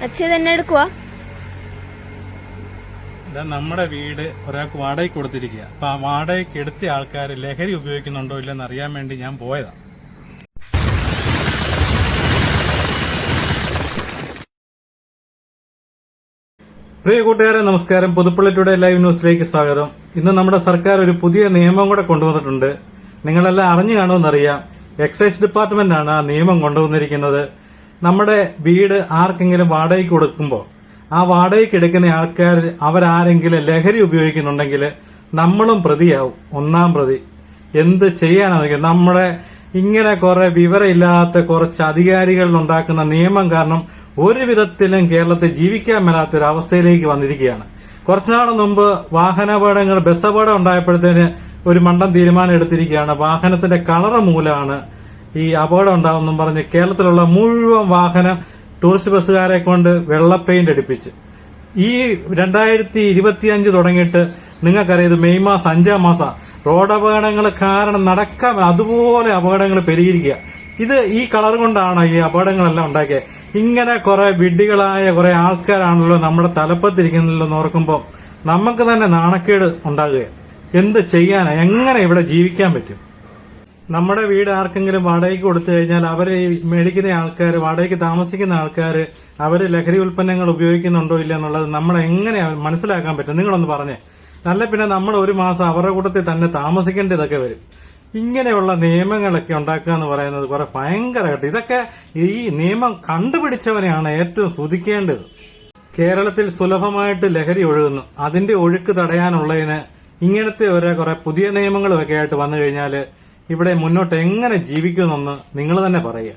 അച്ഛൻ തന്നെ എടുക്കുവാ. നമ്മുടെ വീട് ഒരാൾക്ക് വാടകയ്ക്ക് കൊടുത്തിരിക്കുക. അപ്പൊ ആ വാടകയ്ക്ക് എടുത്ത ആൾക്കാർ ലഹരി ഉപയോഗിക്കുന്നുണ്ടോ ഇല്ലെന്ന് അറിയാൻ വേണ്ടി ഞാൻ പോയതാ. പ്രിയ കൂട്ടുകാരെ നമസ്കാരം. പുതുപ്പള്ളി ടുഡേ ലൈവ് ന്യൂസിലേക്ക് സ്വാഗതം. ഇന്ന് നമ്മുടെ സർക്കാർ ഒരു പുതിയ നിയമം കൂടെ കൊണ്ടുവന്നിട്ടുണ്ട്. നിങ്ങളെല്ലാം അറിഞ്ഞു കാണുമെന്നറിയാം. എക്സൈസ് ഡിപ്പാർട്ട്മെന്റ് ആണ് ആ നിയമം കൊണ്ടുവന്നിരിക്കുന്നത്. നമ്മുടെ വീട് ആർക്കെങ്കിലും വാടകയ്ക്ക് കൊടുക്കുമ്പോൾ ആ വാടകയ്ക്ക് എടുക്കുന്ന ആൾക്കാർ അവരാരെങ്കിലും ലഹരി ഉപയോഗിക്കുന്നുണ്ടെങ്കിൽ നമ്മളും പ്രതിയാവും, ഒന്നാം പ്രതി. എന്ത് ചെയ്യാനാണെങ്കിൽ നമ്മുടെ ഇങ്ങനെ കുറെ വിവരമില്ലാത്ത കുറച്ച് അധികാരികൾ ഉണ്ടാക്കുന്ന നിയമം കാരണം ഒരു വിധത്തിലും കേരളത്തിൽ ജീവിക്കാൻ മേലാത്ത ഒരു അവസ്ഥയിലേക്ക് വന്നിരിക്കുകയാണ്. കുറച്ചുനാൾ മുമ്പ് വാഹനാപകടങ്ങൾ, ബസ് അപകടം ഉണ്ടായപ്പോഴത്തേന് ഒരു മണ്ടൻ തീരുമാനം എടുത്തിരിക്കുകയാണ്. വാഹനത്തിന്റെ കളറ് മൂലമാണ് ഈ അപകടം ഉണ്ടാവുമെന്നും പറഞ്ഞ് കേരളത്തിലുള്ള മുഴുവൻ വാഹനം ടൂറിസ്റ്റ് ബസ്സുകാരെ കൊണ്ട് വെള്ള പെയിന്റ് അടിപ്പിച്ച് ഈ 2025 തുടങ്ങിയിട്ട് നിങ്ങൾക്കറിയാം, ഇത് മെയ് മാസം 5-ാം മാസം. റോഡ് അപകടങ്ങൾ കാരണം നടക്കാൻ അതുപോലെ അപകടങ്ങൾ പെരുകിയിരിക്കുക. ഇത് ഈ കളർ കൊണ്ടാണ് ഈ അപകടങ്ങളെല്ലാം ഉണ്ടാക്കിയത്. ഇങ്ങനെ കുറെ വിഡ്ഢികളായ കുറെ ആൾക്കാരാണല്ലോ നമ്മുടെ തലപ്പത്തിരിക്കുന്നല്ലോ എന്ന് ഓർക്കുമ്പോൾ നമുക്ക് തന്നെ നാണക്കേട് ഉണ്ടാകുക. എന്ത് ചെയ്യാനാ? എങ്ങനെ ഇവിടെ ജീവിക്കാൻ പറ്റും? നമ്മുടെ വീട് ആർക്കെങ്കിലും വാടകയ്ക്ക് കൊടുത്തു കഴിഞ്ഞാൽ അവരെ മേടിക്കുന്ന ആൾക്കാർ, വാടകയ്ക്ക് താമസിക്കുന്ന ആൾക്കാർ, അവര് ലഹരി ഉൽപ്പന്നങ്ങൾ ഉപയോഗിക്കുന്നുണ്ടോ ഇല്ല എന്നുള്ളത് നമ്മൾ എങ്ങനെ മനസ്സിലാക്കാൻ പറ്റും? നിങ്ങളൊന്ന് പറഞ്ഞേ. നല്ല പിന്നെ നമ്മൾ ഒരു മാസം അവരുടെ കൂട്ടത്തിൽ തന്നെ താമസിക്കേണ്ടതൊക്കെ വരും. ഇങ്ങനെയുള്ള നിയമങ്ങളൊക്കെ ഉണ്ടാക്കുക എന്ന് പറയുന്നത് കുറെ ഭയങ്കരമായിട്ട്. ഇതൊക്കെ ഈ നിയമം കണ്ടുപിടിച്ചവനെയാണ് ഏറ്റവും സ്തുതിക്കേണ്ടത്. കേരളത്തിൽ സുലഭമായിട്ട് ലഹരി ഒഴുകുന്നു. അതിന്റെ ഒഴുക്ക് തടയാനുള്ളതിന് ഇങ്ങനത്തെ കുറെ പുതിയ നിയമങ്ങളൊക്കെ ആയിട്ട് വന്നു കഴിഞ്ഞാൽ ഇവിടെ മുന്നോട്ട് എങ്ങനെ ജീവിക്കുമെന്നൊന്ന് നിങ്ങൾ തന്നെ പറയുക.